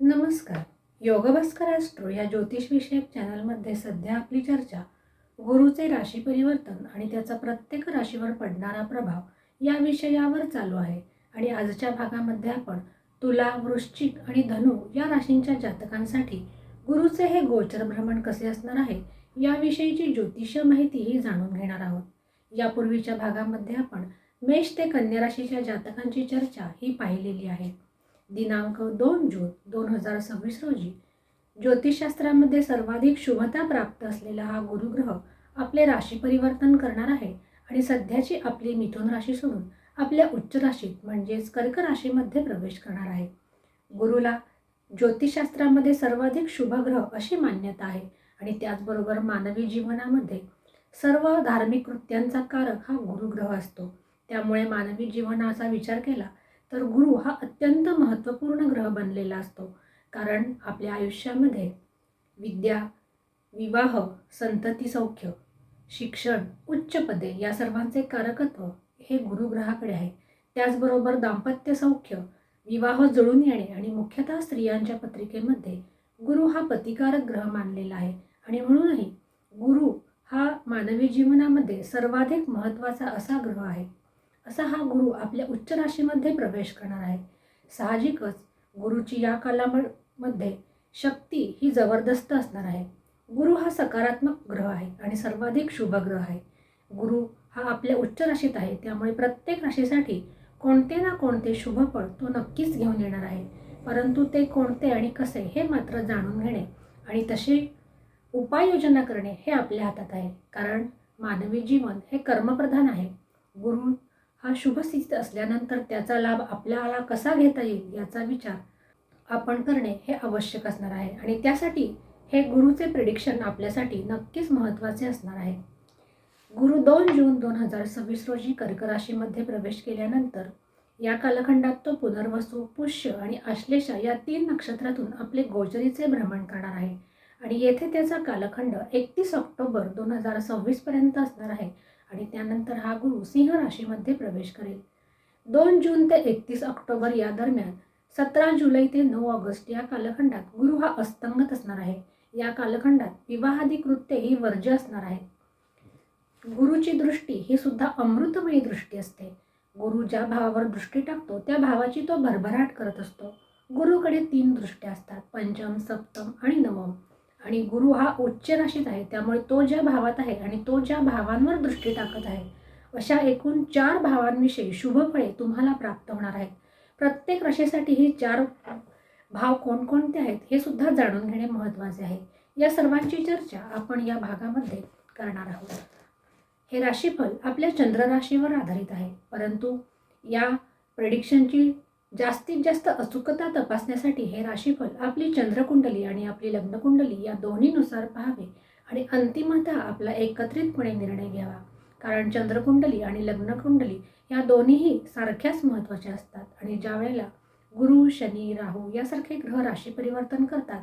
नमस्कार. योगभास्कर ॲस्ट्रो या ज्योतिषविषयक चॅनलमध्ये सध्या आपली चर्चा गुरुचे राशी परिवर्तन आणि त्याचा प्रत्येक राशीवर पडणारा प्रभाव या विषयावर चालू आहे. आणि आजच्या भागामध्ये आपण तुला, वृश्चिक आणि धनु या राशींच्या जातकांसाठी गुरुचे हे गोचर भ्रमण कसे असणार आहे याविषयीची ज्योतिषीय माहितीही जाणून घेणार आहोत. यापूर्वीच्या भागामध्ये आपण मेष ते कन्या राशीच्या जातकांची चर्चा ही पाहिलेली आहे. दिनांक 2 जून 2026 रोजी ज्योतिषशास्त्रामध्ये सर्वाधिक शुभता प्राप्त असलेला हा गुरुग्रह आपले राशी परिवर्तन करणार आहे आणि सध्याची आपली मिथुन राशी सोडून आपल्या उच्च राशीत म्हणजेच कर्क राशीमध्ये प्रवेश करणार आहे. गुरुला ज्योतिषशास्त्रामध्ये सर्वाधिक शुभ ग्रह अशी मान्यता आहे आणि त्याचबरोबर मानवी जीवनामध्ये सर्व धार्मिक कृत्यांचा कारक हा गुरुग्रह असतो. त्यामुळे मानवी जीवनाचा विचार केला तर गुरु हा अत्यंत महत्त्वपूर्ण ग्रह बनलेला असतो. कारण आपल्या आयुष्यामध्ये विद्या, विवाह, संतती सौख्य, शिक्षण, उच्च पदे या सर्वांचे कारकत्व हे गुरुग्रहाकडे आहे. त्याचबरोबर दाम्पत्य सौख्य, विवाह जुळून येणे आणि मुख्यतः स्त्रियांच्या पत्रिकेमध्ये गुरु हा पतिकारक ग्रह मानलेला आहे आणि म्हणूनही गुरु हा मानवी जीवनामध्ये सर्वाधिक महत्त्वाचा असा ग्रह आहे. असा हा गुरु आपल्या उच्च राशीमध्ये प्रवेश करणार आहे. साहजिकच गुरुची या कालामध्ये शक्ती ही जबरदस्त असणार आहे. गुरु हा सकारात्मक ग्रह आहे आणि सर्वाधिक शुभ ग्रह आहे. गुरु हा आपल्या उच्च राशीत आहे, त्यामुळे प्रत्येक राशीसाठी कोणते ना कोणते शुभफळ तो नक्कीच घेऊन येणार आहे. परंतु ते कोणते आणि कसे हे मात्र जाणून घेणे आणि तशी उपाययोजना करणे हे आपल्या हातात आहे. कारण मानवी जीवन हे कर्मप्रधान आहे. गुरु हा शुभस्थितीत असल्यानंतर त्याचा लाभ आपल्याला कसा घेता येईल याचा विचार आपण करणे हे आवश्यक असणार आहे आणि त्यासाठी हे गुरुचे प्रेडिक्शन आपल्यासाठी नक्कीच महत्त्वाचे असणार आहे. गुरु 2 जून 2026 रोजी कर्क राशीमध्ये प्रवेश केल्यानंतर या कालखंडात तो पुनर्वसू, पुष्य आणि आश्लेषा या 3 नक्षत्रातून आपले गोचरीचे भ्रमण करणार आहे आणि येथे त्याचा कालखंड 31 ऑक्टोबर 2026 पर्यंत असणार आहे आणि त्यानंतर हा गुरु सिंह राशीमध्ये प्रवेश करेल. 2 जून ते 31 ऑक्टोबर या दरम्यान 17 जुलै ते 9 ऑगस्ट या कालखंडात गुरु हा अस्तंगत असणार आहे. या कालखंडात विवाहादी कृत्ये ही वर्ज्य असणार आहेत. गुरुची दृष्टी ही सुद्धा अमृतमयी दृष्टी असते. गुरु ज्या भावावर दृष्टी टाकतो त्या भावाची तो भरभराट करत असतो. गुरुकडे 3 दृष्ट्या असतात, पंचम, सप्तम आणि नवम. आणि गुरु हा उच्च राशीत आहे, त्यामुळे तो ज्या भावात आहे आणि तो ज्या भावांवर दृष्टी टाकत आहे अशा एकूण 4 भावांविषयी शुभफळे तुम्हाला प्राप्त होणार आहेत. प्रत्येक राशीसाठी ही 4 भाव कोणकोणते आहेत हे सुद्धा जाणून घेणे महत्त्वाचे आहे. या सर्वांची चर्चा आपण या भागामध्ये करणार आहोत. हे राशीफल आपल्या चंद्र राशीवर आधारित आहे, परंतु या प्रेडिक्शनची जास्तीत जास्त अचूकता तपासण्यासाठी हे राशीफल आपली चंद्रकुंडली आणि आपली लग्नकुंडली या दोन्हीनुसार पाहावे आणि अंतिमतः आपला एकत्रितपणे निर्णय घ्यावा. कारण चंद्रकुंडली आणि लग्नकुंडली या दोन्हीही सारख्याच महत्त्वाच्या असतात आणि ज्या वेळेला गुरु, शनी, राहू यासारखे ग्रह राशी परिवर्तन करतात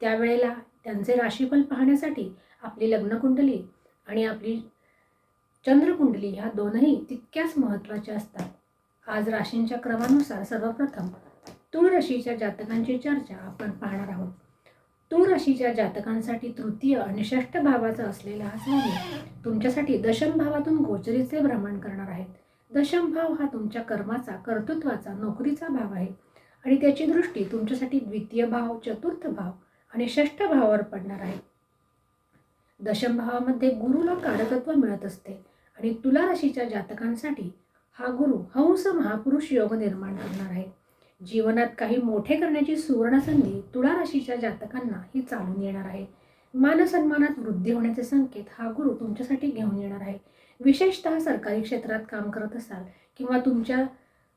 त्यावेळेला त्यांचे राशीफल पाहण्यासाठी आपली लग्नकुंडली आणि आपली चंद्रकुंडली ह्या दोनही तितक्याच महत्त्वाच्या असतात. आज राशींच्या क्रमानुसार सर्वप्रथम तुळ राशीच्या जातकांची चर्चा आपण पाहणार आहोत. तुळ राशीच्या जातकांसाठी तृतीय आणि षष्ठ भावाचा असलेला हा स्वामी तुमच्यासाठी दशम भावातून गोचरीचे भ्रमण करणार आहेत. दशम भाव हा तुमच्या कर्माचा, कर्तृत्वाचा, नोकरीचा भाव आहे आणि त्याची दृष्टी तुमच्यासाठी द्वितीय भाव, चतुर्थ भाव आणि षष्ठ भावावर पडणार आहे. दशम भावामध्ये गुरुला कारकत्व मिळत असते आणि तुला राशीच्या जातकांसाठी हा गुरु हंस महापुरुष योग निर्माण करणार आहे. जीवनात काही मोठे करण्याची सुवर्णसंधी तुला राशीच्या जातकांना ही चालून येणार आहे. मानसन्मानात वृद्धी होण्याचे संकेत हा गुरु तुमच्यासाठी घेऊन येणार आहे. विशेषतः सरकारी क्षेत्रात काम करत असाल किंवा तुमच्या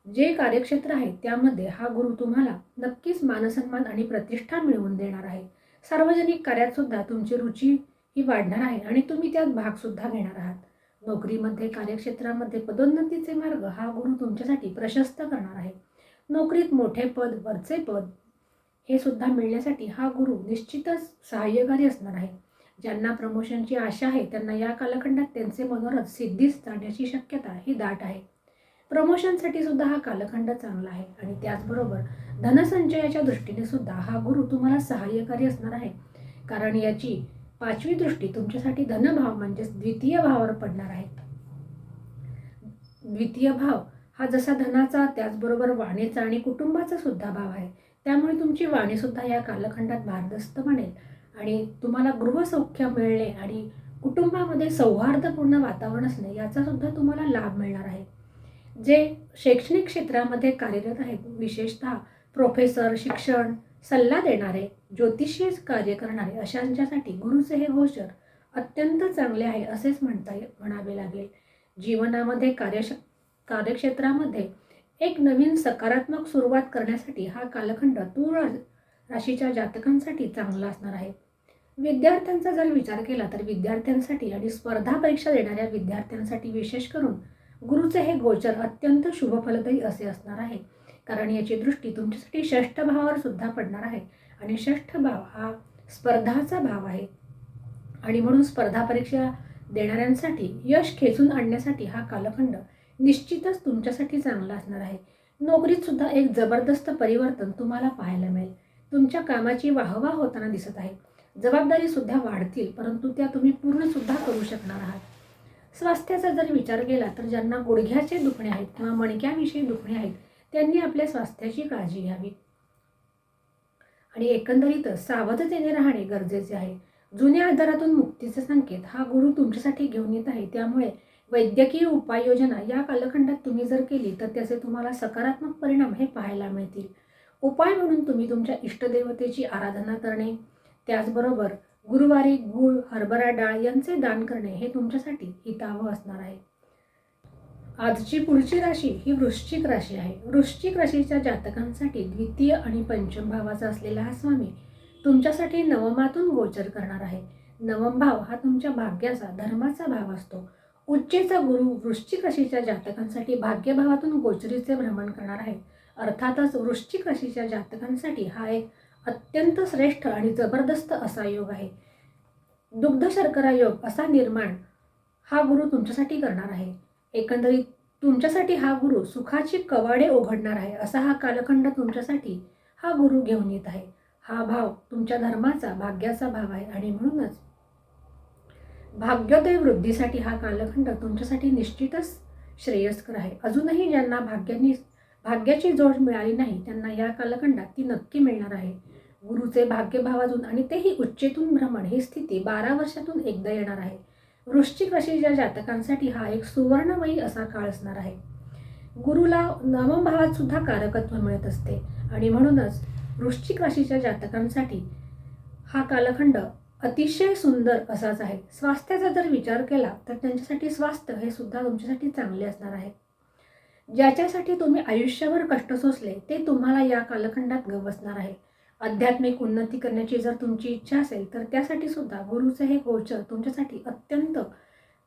जे कार्यक्षेत्र आहे त्यामध्ये हा गुरु तुम्हाला नक्कीच मानसन्मान आणि प्रतिष्ठा मिळवून देणार आहे. सार्वजनिक कार्यात सुद्धा तुमची रुची ही वाढणार आहे आणि तुम्ही त्यात भाग सुद्धा घेणार आहात. नोकरीमध्ये, कार्यक्षेत्रामध्ये पदोन्नतीचे मार्ग हा गुरु तुमच्यासाठी प्रशस्त करणार आहे. नोकरीत मोठे पद, वरचे पद हे सुद्धा मिळण्यासाठी हा गुरु निश्चितच सहाय्यकारी असणार आहे. ज्यांना प्रमोशनची आशा आहे त्यांना या कालखंडात त्यांचे मनोरथ सिद्धीस जाण्याची शक्यता ही दाट आहे. प्रमोशनसाठी सुद्धा हा कालखंड चांगला आहे. आणि त्याचबरोबर धनसंचयाच्या दृष्टीने सुद्धा हा गुरु तुम्हाला सहाय्यकारी असणार आहे. कारण याची 5वी दृष्टी तुमच्यासाठी धनभाव म्हणजेच द्वितीय भावावर पडणार आहे. द्वितीय भाव हा जसा धनाचा त्याचबरोबर वाणीचा आणि कुटुंबाचा सुद्धा भाव आहे. त्यामुळे तुमची वाणीसुद्धा या कालखंडात भारदस्त बनेल आणि तुम्हाला गृहसौख्य मिळणे आणि कुटुंबामध्ये सौहार्दपूर्ण वातावरण असणे याचा सुद्धा तुम्हाला लाभ मिळणार आहे. जे शैक्षणिक क्षेत्रामध्ये कार्यरत आहेत, विशेषतः प्रोफेसर, शिक्षण, सल्ला देणारे, ज्योतिषी कार्य करणारे अशांच्यासाठी गुरुचे हे गोचर अत्यंत चांगले आहे असेच म्हणावे लागेल. जीवनामध्ये कार्यक्षेत्रामध्ये एक नवीन सकारात्मक सुरुवात करण्यासाठी हा कालखंड तूळ राशीच्या जातकांसाठी चांगला असणार आहे. विद्यार्थ्यांचा जर विचार केला तर विद्यार्थ्यांसाठी आणि स्पर्धा परीक्षा देणाऱ्या विद्यार्थ्यांसाठी विशेष करून गुरुचे हे गोचर अत्यंत शुभफलदायी असे असणार आहे. कारण याची दृष्टी तुमच्यासाठी 6ठ भावावर सुद्धा पडणार आहे आणि 6ठ भाव हा स्पर्धाचा भाव आहे आणि म्हणून स्पर्धा परीक्षा देणाऱ्यांसाठी यश खेचून आणण्यासाठी हा कालखंड निश्चितच तुमच्यासाठी चांगला असणार आहे. नोकरीत सुद्धा एक जबरदस्त परिवर्तन तुम्हाला पाहायला मिळेल. तुमच्या कामाची वाहवा होताना दिसत आहे. जबाबदारी सुद्धा वाढतील, परंतु त्या तुम्ही पूर्ण सुद्धा करू शकणार आहात. स्वास्थ्याचा जर विचार केला तर ज्यांना गुडघ्याचे दुखणे आहेत किंवा मणक्याविषयी दुखणे आहेत त्यांनी आपल्या स्वास्थ्याची काळजी घ्यावी आणि एकंदरीतच सावधतेने राहणे गरजेचे आहे. जुन्या आजारातून मुक्तीचे संकेत हा गुरु तुमच्यासाठी घेऊन येत आहे. त्यामुळे वैद्यकीय उपाययोजना या कालखंडात तुम्ही जर केली तर त्याचे तुम्हाला सकारात्मक परिणाम हे पाहायला मिळतील. उपाय म्हणून तुम्ही तुमच्या इष्टदेवतेची आराधना करणे, त्याचबरोबर गुरुवारी गूळ, हरभरा डाळ यांचे दान करणे हे तुमच्यासाठी हितावह असणार आहे. आजची पुढची राशी ही वृश्चिक राशी आहे. वृश्चिक राशीच्या जातकांसाठी द्वितीय आणि पंचम भावाचा असलेला हा स्वामी तुमच्यासाठी नवमातून गोचर करणार आहे. नवम भाव हा तुमच्या भाग्याचा, धर्माचा भाव असतो. उच्चेचा गुरु वृश्चिक राशीच्या जातकांसाठी भाग्यभावातून गोचरीचे भ्रमण करणार आहे. अर्थातच वृश्चिक राशीच्या जातकांसाठी हा एक अत्यंत श्रेष्ठ आणि जबरदस्त असा योग आहे. दुग्ध शर्करा योग असा निर्माण हा गुरु तुमच्यासाठी करणार आहे. एकंदरीत तुमच्यासाठी हा गुरु सुखाची कवाडे उघडणार आहे असा हा कालखंड तुमच्यासाठी हा गुरु घेऊन येत आहे. हा भाव तुमच्या धर्माचा, भाग्याचा भाव आहे आणि म्हणूनच भाग्योदय वृद्धीसाठी हा कालखंड तुमच्यासाठी निश्चितच श्रेयस्कर आहे. अजूनही ज्यांना भाग्याची जोड मिळाली नाही त्यांना या कालखंडात ती नक्की मिळणार आहे. गुरुचे भाग्यभावातून आणि तेही उच्चेतून भ्रमण ही स्थिती 12 वर्षातून एकदा येणार आहे. वृश्चिक राशीच्या जातकांसाठी हा एक सुवर्णमयी असा काळ असणार आहे. गुरुला नवम भावात सुद्धा कारकत्व मिळत असते आणि म्हणूनच वृश्चिक राशीच्या जातकांसाठी हा कालखंड अतिशय सुंदर असाच आहे. स्वास्थ्याचा जर विचार केला तर त्यांच्यासाठी स्वास्थ्य हे सुद्धा तुमच्यासाठी चांगले असणार आहे. ज्याच्यासाठी तुम्ही आयुष्यभर कष्ट सोसले ते तुम्हाला या कालखंडात गवसणार आहे. आध्यात्मिक उन्नती करण्याची जर तुमची इच्छा असेल तर त्यासाठी सुद्धा गुरुचे हे गोचर तुमच्यासाठी अत्यंत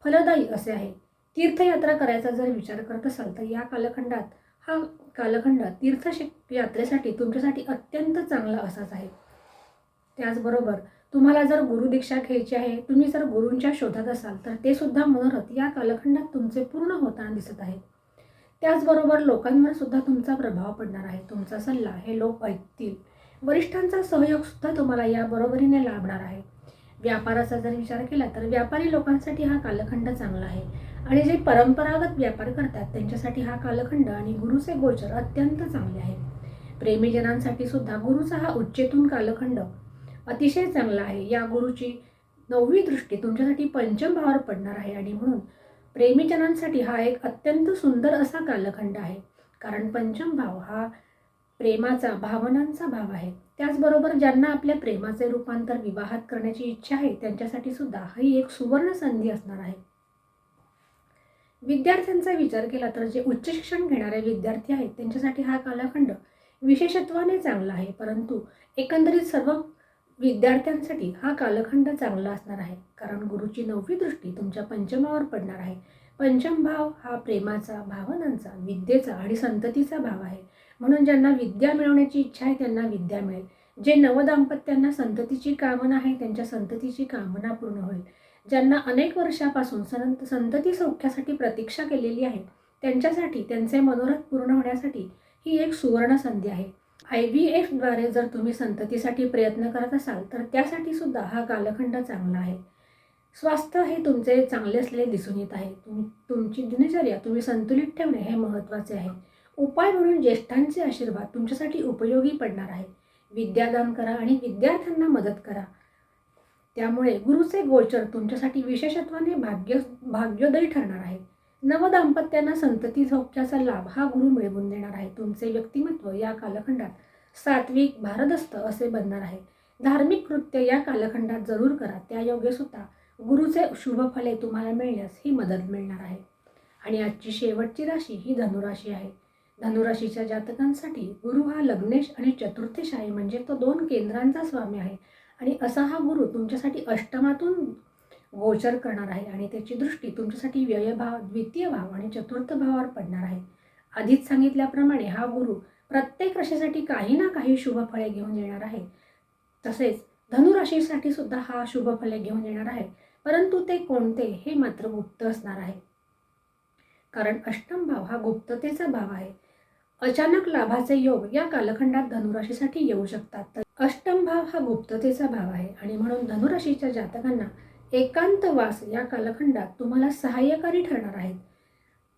फलदायी असे आहे. तीर्थयात्रा करायचा जर विचार करत असाल तर या कालखंडात हा कालखंड तीर्थयात्रेसाठी तुमच्यासाठी अत्यंत चांगला असाच आहे. त्याचबरोबर तुम्हाला जर गुरुदीक्षा घ्यायची आहे, तुम्ही जर गुरूंच्या शोधात असाल तर ते सुद्धा मनोरथ या कालखंडात तुमचे पूर्ण होताना दिसत आहेत. त्याचबरोबर लोकांवर सुद्धा तुमचा प्रभाव पडणार आहे. तुमचा सल्ला हे लोक ऐकतील. वरिष्ठांचा सहयोग सुद्धा तुम्हाला या बरोबरीने लाभणार आहे. व्यापाराचा जर विचार केला तर व्यापारी लोकांसाठी हा कालखंड चांगला आहे आणि जे परंपरागत व्यापार करतात त्यांच्यासाठी हा कालखंड आणि गुरुचे गोचर अत्यंत चांगले आहे. प्रेमीजनांसाठी सुद्धा गुरुचा हा उच्चेतून कालखंड अतिशय चांगला आहे. या गुरुची 9वी दृष्टी तुमच्यासाठी पंचम भावावर पडणार आहे आणि म्हणून प्रेमीजनांसाठी हा एक अत्यंत सुंदर असा कालखंड आहे. कारण पंचम भाव हा प्रेमाचा, भावनांचा भाव आहे. त्याचबरोबर ज्यांना आपल्या प्रेमाचे रूपांतर विवाहात करण्याची इच्छा आहे त्यांच्यासाठी सुद्धा ही एक सुवर्ण संधी असणार आहे. विद्यार्थ्यांचा विचार केला तर जे उच्च शिक्षण घेणारे विद्यार्थी आहेत त्यांच्यासाठी हा कालखंड विशेषत्वाने चांगला आहे. परंतु एकंदरीत सर्व विद्यार्थ्यांसाठी हा कालखंड चांगला असणार आहे. कारण गुरुची 9वी दृष्टी तुमच्या पंचमावर पडणार आहे. पंचम भाव हा प्रेमाचा, भावनांचा, विद्येचा आणि संततीचा भाव आहे. म्हणून ज्यांना विद्या मिळवण्याची इच्छा आहे त्यांना विद्या मिळेल. जे नवदाम्पत्यांना संततीची कामना आहे त्यांच्या संततीची कामना पूर्ण होईल. ज्यांना अनेक वर्षापासून संतती सौख्यासाठी प्रतीक्षा केलेली आहे त्यांच्यासाठी त्यांचे मनोरथ पूर्ण होण्यासाठी ही एक सुवर्ण संधी आहे. IVFद्वारे जर तुम्ही संततीसाठी प्रयत्न करत असाल तर त्यासाठी सुद्धा हा कालखंड चांगला आहे. स्वास्थ्य हे तुमचे चांगले असलेले दिसून येत आहे. तुमची दिनचर्या तुम्ही संतुलित ठेवणे हे महत्त्वाचे आहे. उपाय म्हणून ज्येष्ठांचे आशीर्वाद तुमच्यासाठी उपयोगी पडणार आहे. विद्यादान करा आणि विद्यार्थ्यांना मदत करा. त्यामुळे गुरुचे गोचर तुमच्यासाठी विशेषत्वाने भाग्योदयी ठरणार आहे. नवदाम्पत्यांना संतती सौख्याचा लाभ हा गुरु मिळवून देणार आहे. तुमचे व्यक्तिमत्व या कालखंडात सात्विक भारदस्त असे बनणार आहे. धार्मिक कृत्य या कालखंडात जरूर करा. त्यायोगे सुद्धा गुरुचे शुभ फले तुम्हाला मिळण्यास ही मदत मिळणार आहे. आणि आजची शेवटची राशी ही धनुराशी आहे. धनुराशीच्या जातकांसाठी गुरु हा लग्नेश आणि चतुर्थेश आहे, म्हणजे तो 2 केंद्रांचा स्वामी आहे. आणि असा हा गुरु तुमच्यासाठी अष्टमातून गोचर करणार आहे आणि त्याची दृष्टी तुमच्यासाठी व्ययभाव, द्वितीय भाव आणि चतुर्थ भावावर पडणार आहे. आधीच सांगितल्याप्रमाणे हा गुरु प्रत्येक राशीसाठी काही ना काही शुभ फळे घेऊन येणार आहे. तसेच धनुराशीसाठी सुद्धा हा शुभ फले घेऊन येणार आहे, परंतु ते कोणते हे मात्र गुप्त असणार आहे. कारण अष्टम भाव हा गुप्ततेचा भाव आहे. अचानक लाभाचे योग या कालखंडात धनुराशीसाठी येऊ शकतात. तर अष्टम भाव हा गुप्ततेचा भाव आहे आणि म्हणून धनुराशीच्या जातकांना एकांतवास या कालखंडात तुम्हाला सहाय्यकारी ठरणार आहे.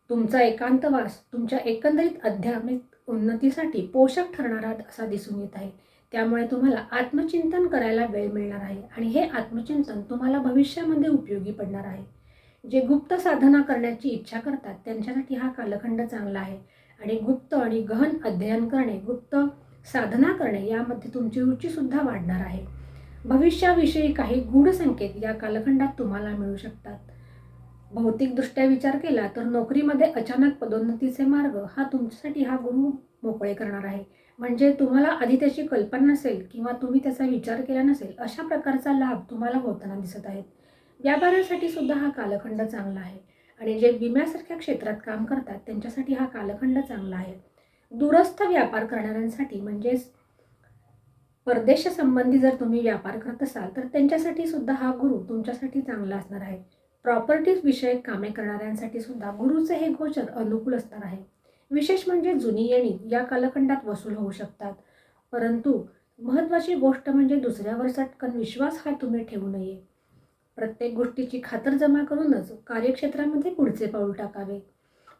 तुमचा एकांतवास तुमच्या एकंदरीत आध्यात्मिक उन्नतीसाठी पोषक ठरणारा असा दिसून येत आहे. त्यामुळे तुम्हाला आत्मचिंतन करायला वेळ मिळणार आहे आणि हे आत्मचिंतन तुम्हाला भविष्यामध्ये उपयोगी पडणार आहे. जे गुप्त साधना करण्याची इच्छा करतात त्यांच्यासाठी हा कालखंड चांगला आहे आणि गुप्त आणि गहन अध्ययन करणे, गुप्त साधना करणे यामध्ये तुमची रुचीसुद्धा वाढणार आहे. भविष्याविषयी काही गूढ संकेत या कालखंडात तुम्हाला मिळू शकतात. भौतिकदृष्ट्या विचार केला तर नोकरीमध्ये अचानक पदोन्नतीचे मार्ग हा तुमच्यासाठी हा गुरु मोकळे करणार आहे. म्हणजे तुम्हाला आधी त्याची कल्पना नसेल किंवा तुम्ही त्याचा विचार केला नसेल अशा प्रकारचा लाभ तुम्हाला होताना दिसत आहेत. व्यापारासाठी सुद्धा हा कालखंड चांगला आहे आणि जे विम्यासारख्या क्षेत्रात काम करतात त्यांच्यासाठी हा कालखंड चांगला आहे. दूरस्थ व्यापार करणाऱ्यांसाठी म्हणजेच परदेश संबंधी जर तुम्ही व्यापार करत असाल तर त्यांच्यासाठी सुद्धा हा गुरु तुमच्यासाठी चांगला असणार आहे. प्रॉपर्टीज विषयक कामे करणाऱ्यांसाठी सुद्धा गुरुचे हे गोचर अनुकूल असणार आहे. विशेष म्हणजे जुनी येणी या कालखंडात वसूल होऊ शकतात, परंतु महत्त्वाची गोष्ट म्हणजे दुसऱ्यावर चटकन विश्वास हा तुम्ही ठेवू नये. प्रत्येक गोष्टीची खातरजमा करूनच कार्यक्षेत्रामध्ये पुढचे पाऊल टाकावे.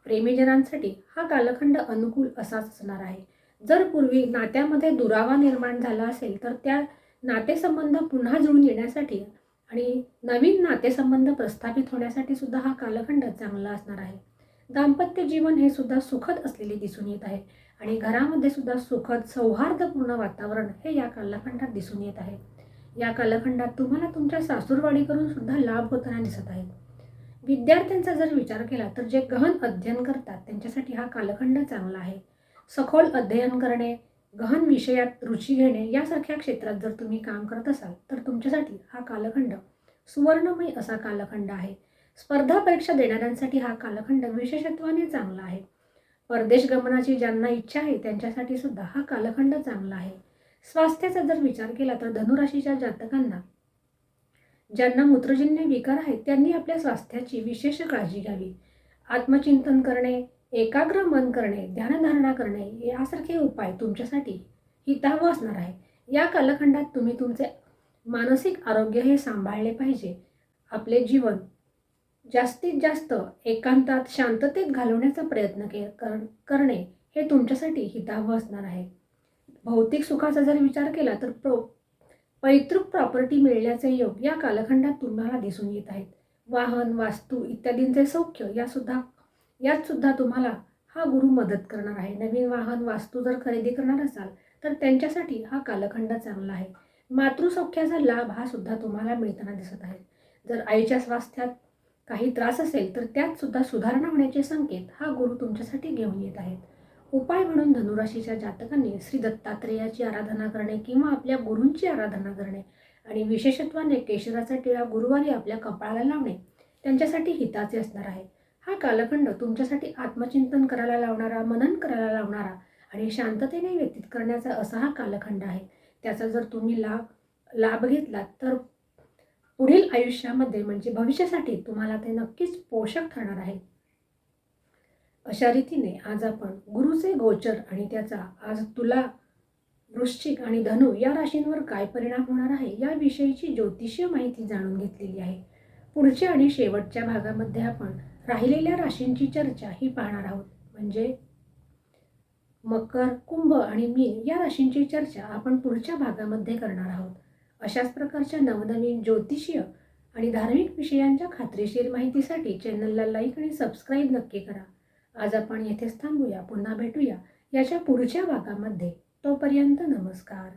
प्रेमीजनांसाठी हा कालखंड अनुकूल असाच असणार आहे. जर पूर्वी नात्यामध्ये दुरावा निर्माण झाला असेल तर त्या नातेसंबंध पुन्हा जुळून येण्यासाठी आणि नवीन नातेसंबंध प्रस्थापित होण्यासाठी सुद्धा हा कालखंड चांगला असणार आहे. दाम्पत्य जीवन हे सुद्धा सुखद असलेले दिसून येत आहे आणि घरामध्ये सुद्धा सुखद सौहार्दपूर्ण वातावरण हे या कालखंडात दिसून येत आहे. या कालखंडात तुम्हाला तुमच्या सासूरवाडीकडून सुद्धा लाभ होताना दिसत आहे. विद्यार्थ्यांचा जर विचार केला तर जे गहन अध्ययन करतात त्यांच्यासाठी हा कालखंड चांगला आहे. सखोल अध्ययन करणे, गहन विषयात रुची घेणे यासारख्या क्षेत्रात जर तुम्ही काम करत असाल तर तुमच्यासाठी हा कालखंड सुवर्णमय असा कालखंड आहे. स्पर्धा परीक्षा देणाऱ्यांसाठी हा कालखंड विशेषत्वाने चांगला आहे. परदेश गमनाची ज्यांना इच्छा आहे त्यांच्यासाठी सुद्धा हा कालखंड चांगला आहे. स्वास्थ्याचा जर विचार केला तर धनुराशीच्या जातकांना ज्यांना मूत्रजन्य विकार आहेत त्यांनी आपल्या स्वास्थ्याची विशेष काळजी घ्यावी. आत्मचिंतन करणे, एकाग्र मन करणे, ध्यानधारणा करणे यासारखे उपाय तुमच्यासाठी हितावह असणार आहे. या कालखंडात तुम्ही तुमचे मानसिक आरोग्य हे सांभाळले पाहिजे. आपले जीवन जास्तीत जास्त एकांतात शांततेत घालवण्याचा प्रयत्न करणे हे तुमच्यासाठी हितावह असणार आहे. भौतिक सुखाचा जर विचार केला तर पैतृक प्रॉपर्टी मिळण्याचे योग या कालखंडात तुम्हाला दिसून येत आहेत. वाहन, वास्तू इत्यादींचे सौख्य यात सुद्धा तुम्हाला हा गुरु मदत करणार आहे. नवीन वाहन, वास्तू जर खरेदी करणार असाल तर त्यांच्यासाठी हा कालखंड चांगला आहे. मातृसौख्याचा लाभ हा सुद्धा तुम्हाला मिळताना दिसत आहे. जर आईच्या स्वास्थ्यात काही त्रास असेल तर त्यात सुद्धा सुधारणा होण्याचे संकेत हा गुरु तुमच्यासाठी घेऊन येत आहेत. उपाय म्हणून धनुराशीच्या जातकांनी श्री दत्तात्रेयाची आराधना करणे किंवा आपल्या गुरूंची आराधना करणे आणि विशेषत्वाने केशराचा टिळा गुरुवारी आपल्या कपाळाला लावणे त्यांच्यासाठी हिताचे असणार आहे. हा कालखंड तुमच्यासाठी आत्मचिंतन करायला लावणारा, मनन करायला लावणारा आणि शांततेने व्यतीत करण्याचा असा हा कालखंड आहे. त्याचा जर तुम्ही लाभ घेतलात तर पुढील आयुष्यामध्ये म्हणजे भविष्यासाठी तुम्हाला ते नक्कीच पोषक ठरणार आहे. अशा रीतीने आज आपण गुरुचे गोचर आणि त्याचा आज तुला, वृश्चिक आणि धनु या राशींवर काय परिणाम होणार आहे याविषयीची ज्योतिषीय माहिती जाणून घेतलेली आहे. पुढच्या आणि शेवटच्या भागामध्ये आपण राहिलेल्या राशींची चर्चा ही पाहणार आहोत. म्हणजे मकर, कुंभ आणि मीन या राशींची चर्चा आपण पुढच्या भागामध्ये करणार आहोत. अशाच प्रकारच्या नवनवीन ज्योतिषीय आणि धार्मिक विषयांच्या खात्रीशीर माहितीसाठी चॅनलला लाईक आणि सबस्क्राईब नक्की करा. आज आपण येथेच थांबूया. पुन्हा भेटूया याच्या पुढच्या भागामध्ये. तोपर्यंत नमस्कार.